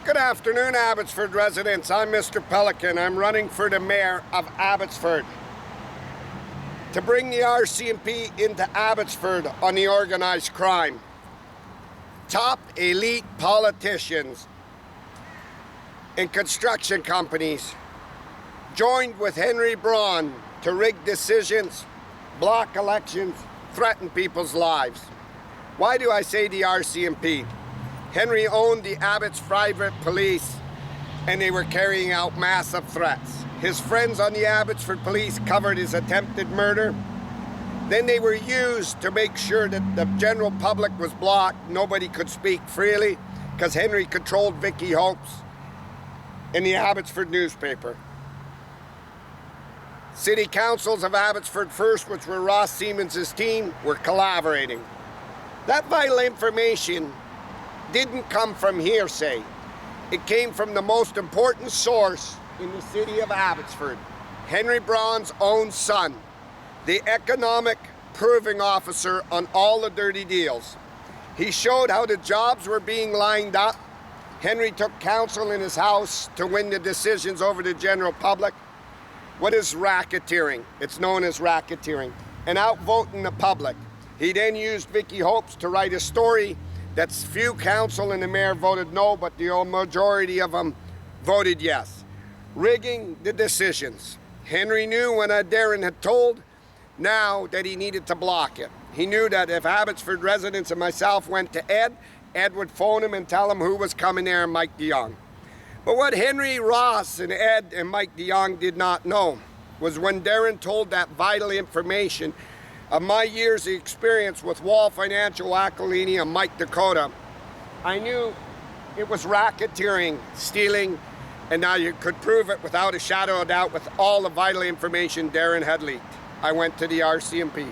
Good afternoon, Abbotsford residents. I'm Mr. Pelican. I'm running for the mayor of Abbotsford to bring the RCMP into Abbotsford on the organized crime. Top elite politicians and construction companies joined with Henry Braun to rig decisions, block elections, threaten people's lives. Why do I say the RCMP? Henry owned the Abbots private police and they were carrying out massive threats. His friends on the Abbotsford police covered his attempted murder. Then they were used to make sure that the general public was blocked. Nobody could speak freely because Henry controlled Vicky Hopes in the Abbotsford newspaper. City councils of Abbotsford First, which were Ross Siemens' team, were collaborating. That vital information didn't come from hearsay. It came from the most important source in the city of Abbotsford, Henry Braun's own son, the economic proving officer on all the dirty deals. He showed how the jobs were being lined up. Henry took counsel in his house to win the decisions over the general public. What is racketeering? It's known as racketeering, and outvoting the public. He then used Vicky Hopes to write a story that few council and the mayor voted no, but the majority of them voted yes. Rigging the decisions. Henry knew when Darren had told now that he needed to block it. He knew that if Abbotsford residents and myself went to Ed would phone him and tell him who was coming there and Mike DeYoung. But what Henry, Ross, and Ed and Mike DeYoung did not know was when Darren told that vital information of my years of experience with Wall Financial, Aquilini, and Mike Dakota, I knew it was racketeering, stealing, and now you could prove it without a shadow of doubt with all the vital information Darren had leaked. I went to the RCMP.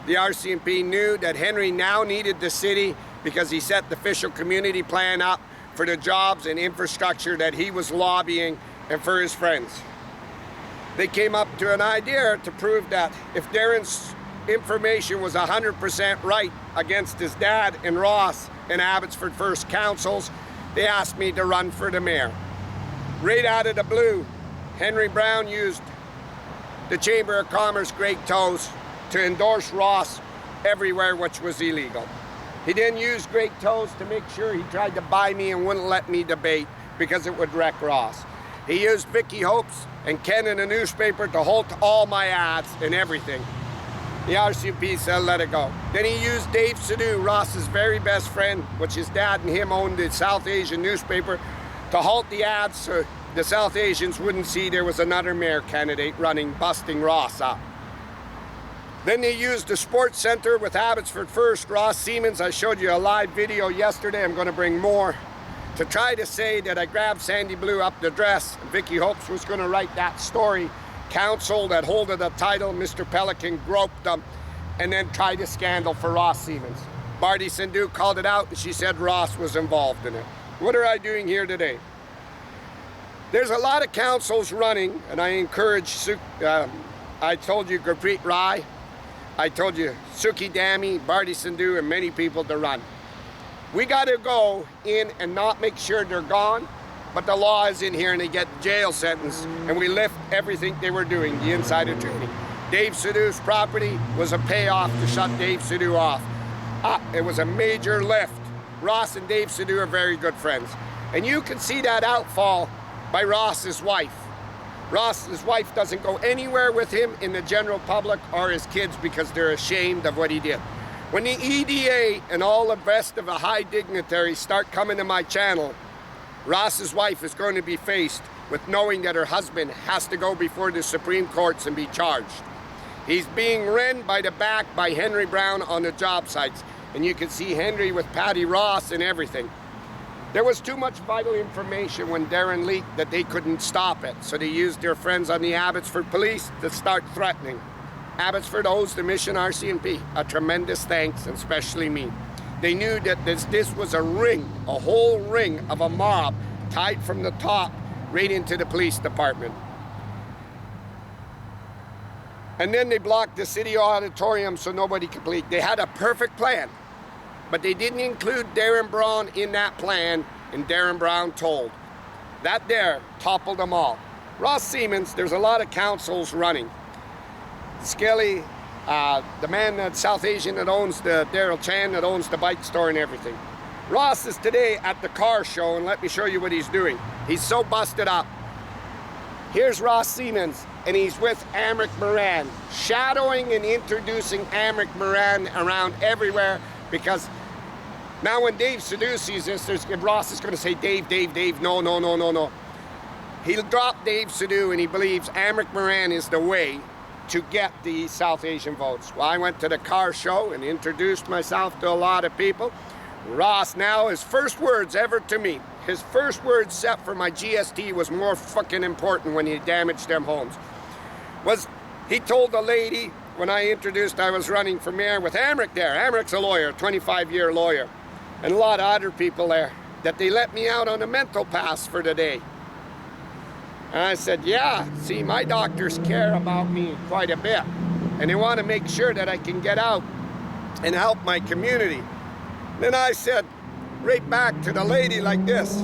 The RCMP knew that Henry now needed the city because he set the official community plan up for the jobs and infrastructure that he was lobbying and for his friends. They came up to an idea to prove that if Darren's information was 100% right against his dad and Ross and Abbotsford First councils, they asked me to run for the mayor. Right out of the blue, Henry Braun used the Chamber of Commerce great toes to endorse Ross everywhere, which was illegal. He then used great toes to make sure he tried to buy me and wouldn't let me debate because it would wreck Ross. He used Vicky Hopes and Ken in the newspaper to halt all my ads and everything. The RCMP said, let it go. Then he used Dave Sidhu, Ross's very best friend, which his dad and him owned the South Asian newspaper, to halt the ads so the South Asians wouldn't see there was another mayor candidate running, busting Ross up. Then they used the sports center with Abbotsford First, Ross Siemens. I showed you a live video yesterday. I'm going to bring more to try to say that I grabbed Sandy Blue up the dress. Vicky Hopes was going to write that story. Council that hold of the title, Mr. Pelican, groped them and then tried a scandal for Ross Siemens. Barty Sindhu called it out and she said Ross was involved in it. What are I doing here today? There's a lot of councils running, and I encourage, I told you Gurpreet Rai, I told you Suki Dami, Barty Sindhu, and many people to run. We got to go in and not make sure they're gone, but the law is in here and they get jail sentence, and we lift everything they were doing, the insider trading. Dave Sidhu's property was a payoff to shut Dave Sidhu off. It was a major lift. Ross and Dave Sidhu are very good friends. And you can see that outfall by Ross's wife. Ross's wife doesn't go anywhere with him in the general public or his kids because they're ashamed of what he did. When the EDA and all the rest of the high dignitaries start coming to my channel, Ross's wife is going to be faced with knowing that her husband has to go before the Supreme Courts and be charged. He's being run by the back by Henry Braun on the job sites. And you can see Henry with Patty Ross and everything. There was too much vital information when Darren leaked that they couldn't stop it. So they used their friends on the Abbotsford police to start threatening. Abbotsford owes the Mission RCMP a tremendous thanks, and especially me. They knew that this was a ring, a whole ring of a mob tied from the top right into the police department. And then they blocked the city auditorium so nobody could leak. They had a perfect plan, but they didn't include Darren Braun in that plan, and Darren Brown told. That there toppled them all. Ross Siemens, there's a lot of councils running. Skelly, the man that South Asian that owns the Daryl Chan that owns the bike store and everything. Ross is today at the car show, and let me show you what he's doing. He's so busted up. Here's Ross Siemens, and he's with Amric Moran, shadowing and introducing Amric Moran around everywhere, because now when Dave Sidhu sees this, Ross is going to say, Dave, no. He'll drop Dave Sidhu, and he believes Amric Moran is the way to get the South Asian votes. Well, I went to the car show and introduced myself to a lot of people. Ross now, his first words ever to me, his first words set for my GST was more fucking important when he damaged them homes, was he told the lady when I introduced I was running for mayor with Amric there. Amric's a lawyer, 25-year lawyer, and a lot of other people there, that they let me out on a mental pass for the day. And I said, yeah, see, my doctors care about me quite a bit, and they want to make sure that I can get out and help my community. Then I said right back to the lady like this.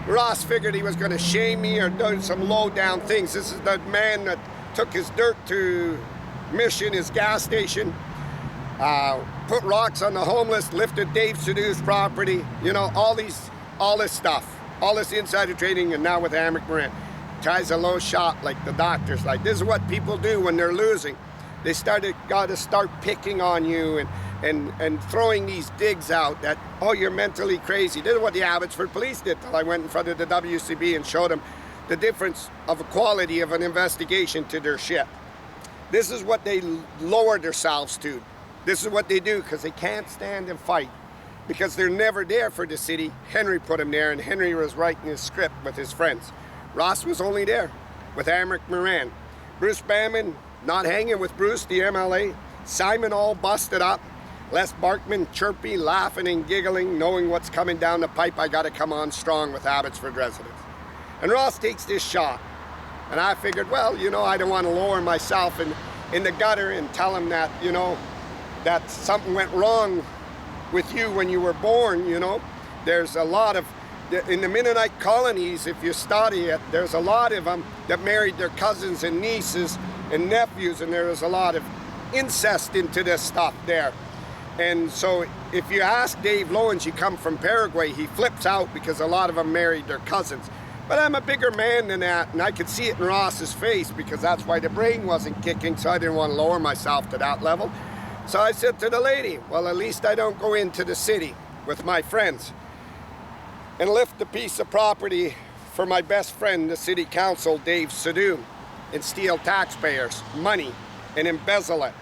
Ross figured he was going to shame me or do some low-down things. This is the man that took his dirt to Mission, his gas station, put rocks on the homeless, lifted Dave Sidhu's property, you know, all this stuff, all this insider trading, and now with Amric Moran. Tries a low shot like the doctors. Like, this is what people do when they're losing. They got to start picking on you and throwing these digs out that, oh, you're mentally crazy. This is what the Abbotsford police did till I went in front of the WCB and showed them the difference of the quality of an investigation to their shit. This is what they lower themselves to. This is what they do because they can't stand and fight, because they're never there for the city. Henry put him there, and Henry was writing his script with his friends. Ross was only there with Amric Moran. Bruce Bamman, not hanging with Bruce, the MLA. Simon all busted up. Les Barkman chirpy, laughing and giggling, knowing what's coming down the pipe. I got to come on strong with Abbotsford residents. And Ross takes this shot. And I figured, well, you know, I don't want to lower myself in the gutter and tell him that, you know, that something went wrong with you when you were born, you know. There's a lot of, in the Mennonite colonies, if you study it, there's a lot of them that married their cousins and nieces and nephews, and there is a lot of incest into this stuff there. And so if you ask Dave Lowens, you come from Paraguay, he flips out because a lot of them married their cousins. But I'm a bigger man than that, and I could see it in Ross's face, because that's why the brain wasn't kicking, so I didn't want to lower myself to that level. So I said to the lady, well, at least I don't go into the city with my friends and lift a piece of property for my best friend, the city council, Dave Sidhu, and steal taxpayers' money and embezzle it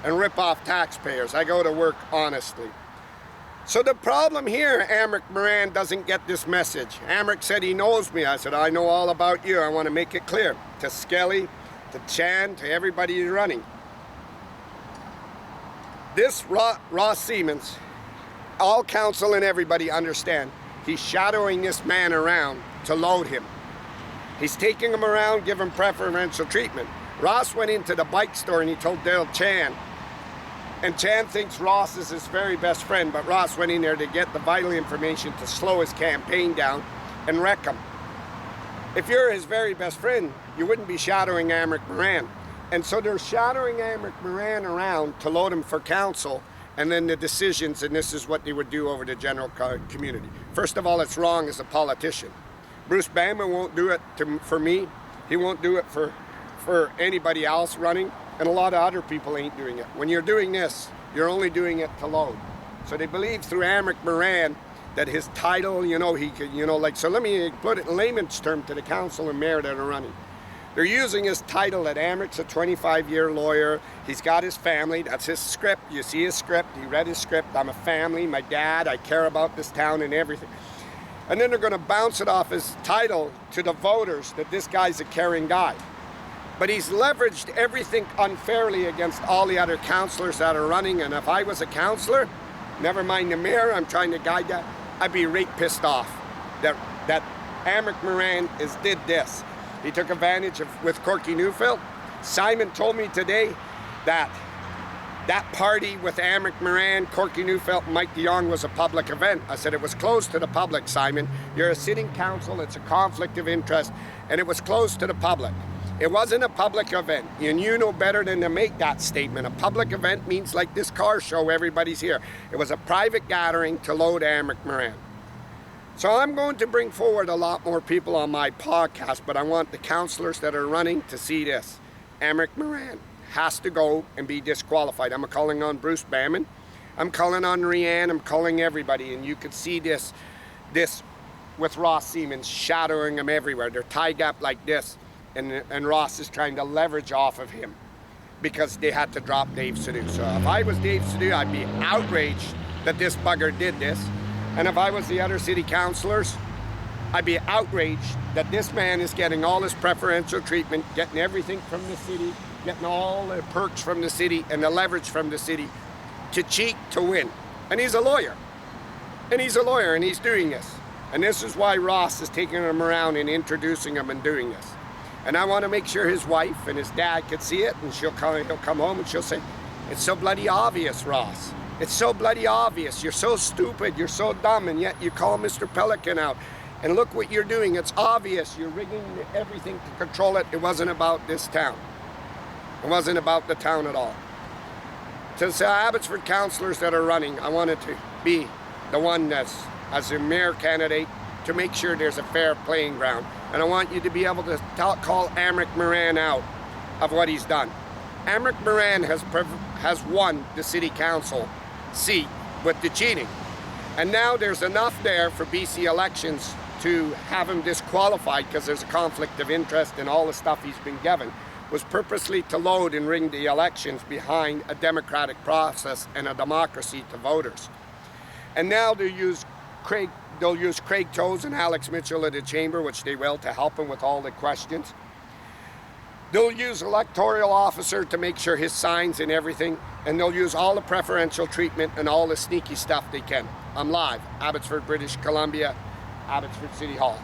and rip off taxpayers. I go to work honestly. So the problem here, Amric Moran doesn't get this message. Amric said he knows me. I said, I know all about you. I want to make it clear to Skelly, to Chan, to everybody who's running. This Ross Siemens, all council and everybody understand, he's shadowing this man around to load him. He's taking him around, giving preferential treatment. Ross went into the bike store and he told Daryl Chan, and Chan thinks Ross is his very best friend, but Ross went in there to get the vital information to slow his campaign down and wreck him. If you're his very best friend, you wouldn't be shadowing Amric Moran. And so they're shadowing Amric Moran around to load him for council, and then the decisions, and this is what they would do over the general community. First of all, it's wrong as a politician. Bruce Bamman won't do it for me. He won't do it for anybody else running, and a lot of other people ain't doing it. When you're doing this, you're only doing it to load. So they believe through Amric Moran that his title, you know, he could, you know, like, so let me put it in layman's term to the council and mayor that are running. They're using his title that Amric's a 25-year lawyer. He's got his family. That's his script. You see his script. He read his script. I'm a family. My dad. I care about this town and everything. And then they're going to bounce it off his title to the voters that this guy's a caring guy. But he's leveraged everything unfairly against all the other councillors that are running. And if I was a councillor, never mind the mayor, I'm trying to guide that, I'd be right pissed off that Amric Moran did this. He took advantage of with Corky Newfield. Simon told me today that That party with Amric Moran, Corky Neufeld, and Mike DeYoung was a public event. I said it was closed to the public, Simon. You're a sitting council, it's a conflict of interest, and it was closed to the public. It wasn't a public event, and you know better than to make that statement. A public event means like this car show, everybody's here. It was a private gathering to load Amric Moran. So I'm going to bring forward a lot more people on my podcast, but I want the councillors that are running to see this. Amric Moran has to go and be disqualified. I'm calling on Bruce Bamman. I'm calling on Rianne. I'm calling everybody. And you could see this with Ross Siemens shadowing him everywhere. They're tied up like this. And Ross is trying to leverage off of him because they had to drop Dave Sidhu. So if I was Dave Sidhu, I'd be outraged that this bugger did this. And if I was the other city councillors, I'd be outraged that this man is getting all this preferential treatment, getting everything from the city, getting all the perks from the city and the leverage from the city to cheat to win. And he's a lawyer. And he's a lawyer and he's doing this. And this is why Ross is taking him around and introducing him and doing this. And I want to make sure his wife and his dad could see it, and he'll come home and she'll say, "It's so bloody obvious, Ross. It's so bloody obvious. You're so stupid. You're so dumb, and yet you call Mr. Pelican out. And look what you're doing. It's obvious. You're rigging everything to control it. It wasn't about this town. It wasn't about the town at all." To the Abbotsford councillors that are running, I wanted to be the one that's, as a mayor candidate, to make sure there's a fair playing ground. And I want you to be able to call Amric Moran out of what he's done. Amric Moran has won the city council seat with the cheating. And now there's enough there for BC elections to have him disqualified because there's a conflict of interest and all the stuff he's been given was purposely to load and ring the elections behind a democratic process and a democracy to voters. And now they'll use Craig Toes and Alex Mitchell at the chamber, which they will, to help him with all the questions. They'll use electoral officer to make sure his signs and everything, and they'll use all the preferential treatment and all the sneaky stuff they can. I'm live, Abbotsford, British Columbia, Abbotsford City Hall.